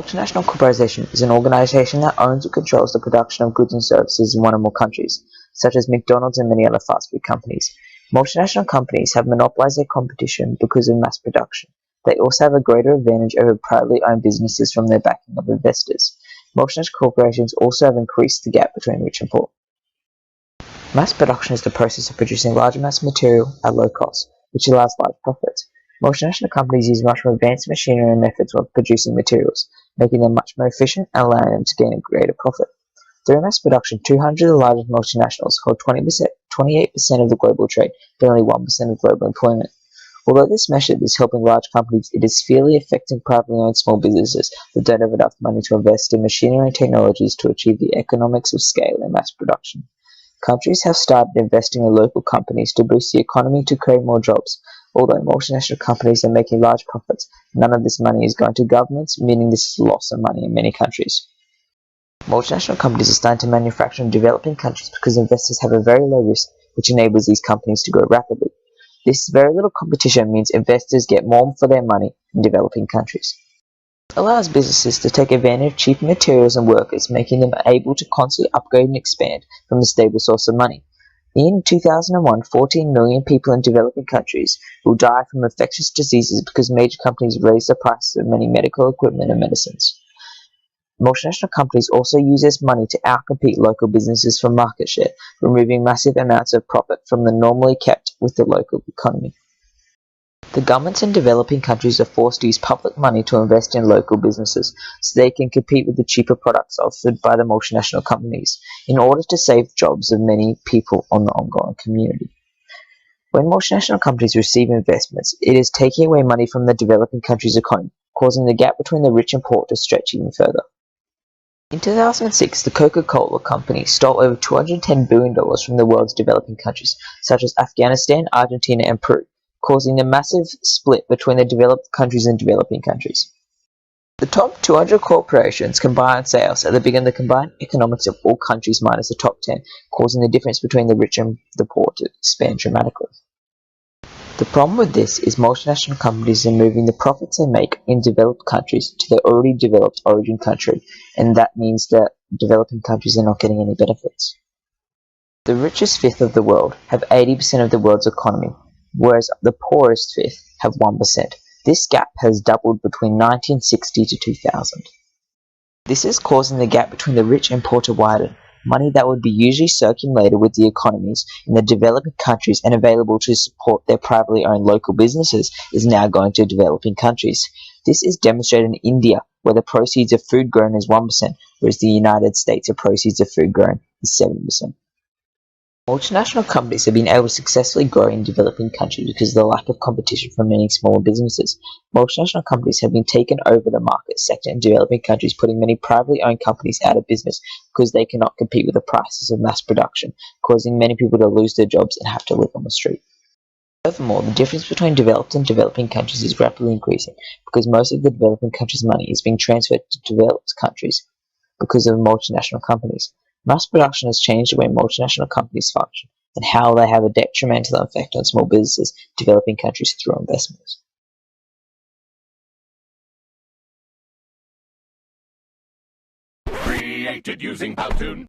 Multinational corporation is an organization that owns or controls the production of goods and services in one or more countries, such as McDonald's and many other fast food companies. Multinational companies have monopolized their competition because of mass production. They also have a greater advantage over privately owned businesses from their backing of investors. Multinational corporations also have increased the gap between rich and poor. Mass production is the process of producing large amounts of material at low cost, which allows large profits. Multinational companies use much more advanced machinery and methods of producing materials, making them much more efficient and allowing them to gain a greater profit. Through mass production, 200 of the largest multinationals hold 28% of the global trade, but only 1% of global employment. Although this method is helping large companies, it is severely affecting privately owned small businesses that don't have enough money to invest in machinery and technologies to achieve the economics of scale in mass production. Countries have started investing in local companies to boost the economy to create more jobs. Although multinational companies are making large profits, none of this money is going to governments, meaning this is a loss of money in many countries. Multinational companies are starting to manufacture in developing countries because investors have a very low risk, which enables these companies to grow rapidly. This very little competition means investors get more for their money in developing countries. It allows businesses to take advantage of cheaper materials and workers, making them able to constantly upgrade and expand from a stable source of money. In 2001, 14 million people in developing countries will die from infectious diseases because major companies raise the prices of many medical equipment and medicines. Multinational companies also use this money to outcompete local businesses for market share, removing massive amounts of profit from the normally kept with the local economy. The governments in developing countries are forced to use public money to invest in local businesses so they can compete with the cheaper products offered by the multinational companies in order to save jobs of many people on the ongoing community. When multinational companies receive investments, it is taking away money from the developing countries' economy, causing the gap between the rich and poor to stretch even further. In 2006, the Coca-Cola Company stole over $210 billion from the world's developing countries, such as Afghanistan, Argentina, and Peru, causing a massive split between the developed countries and developing countries. The top 200 corporations combine sales at the beginning of the combined economics of all countries minus the top 10, causing the difference between the rich and the poor to expand dramatically. The problem with this is multinational companies are moving the profits they make in developed countries to their already developed origin country, and that means that developing countries are not getting any benefits. The richest fifth of the world have 80% of the world's economy, whereas the poorest fifth have 1%. This gap has doubled between 1960 to 2000. This is causing the gap between the rich and poor to widen. Money that would be usually circulated with the economies in the developing countries and available to support their privately owned local businesses is now going to developing countries. This is demonstrated in India, where the proceeds of food grown is 1%, whereas the United States, the proceeds of food grown is 7%. Multinational companies have been able to successfully grow in developing countries because of the lack of competition from many smaller businesses. Multinational companies have been taken over the market sector in developing countries, putting many privately owned companies out of business because they cannot compete with the prices of mass production, causing many people to lose their jobs and have to live on the street. Furthermore, the difference between developed and developing countries is rapidly increasing because most of the developing countries' money is being transferred to developed countries because of multinational companies. Mass production has changed the way multinational companies function and how they have a detrimental effect on small businesses in developing countries through investments. Created using Powtoon.